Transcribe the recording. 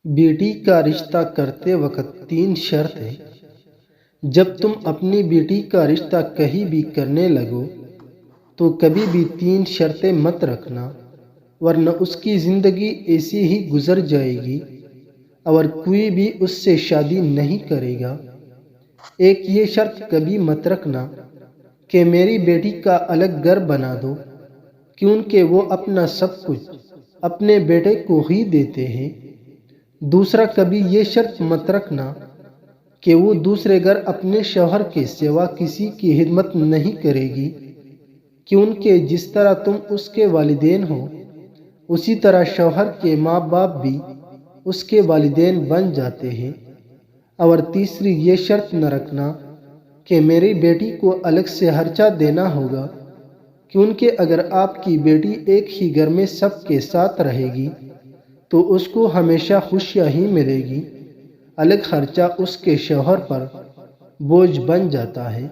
بیٹی کا رشتہ کرتے وقت 3 شرطیں۔ جب تم اپنی بیٹی کا رشتہ کہیں بھی کرنے لگو تو کبھی بھی 3 شرطیں مت رکھنا، ورنہ اس کی زندگی ایسی ہی گزر جائے گی اور کوئی بھی اس سے شادی نہیں کرے گا۔ ایک یہ شرط کبھی مت رکھنا کہ میری بیٹی کا الگ گھر بنا دو، کیونکہ وہ اپنا سب کچھ اپنے بیٹے کو ہی دیتے ہیں۔ دوسرا، کبھی یہ شرط مت رکھنا کہ وہ دوسرے گھر اپنے شوہر کے سوا کسی کی خدمت نہیں کرے گی، کیونکہ جس طرح تم اس کے والدین ہو اسی طرح شوہر کے ماں باپ بھی اس کے والدین بن جاتے ہیں۔ اور تیسری یہ شرط نہ رکھنا کہ میری بیٹی کو الگ سے خرچہ دینا ہوگا، کیونکہ اگر آپ کی بیٹی ایک ہی گھر میں سب کے ساتھ رہے گی تو اس کو ہمیشہ خوشیاں ہی ملے گی، الگ خرچہ اس کے شوہر پر بوجھ بن جاتا ہے۔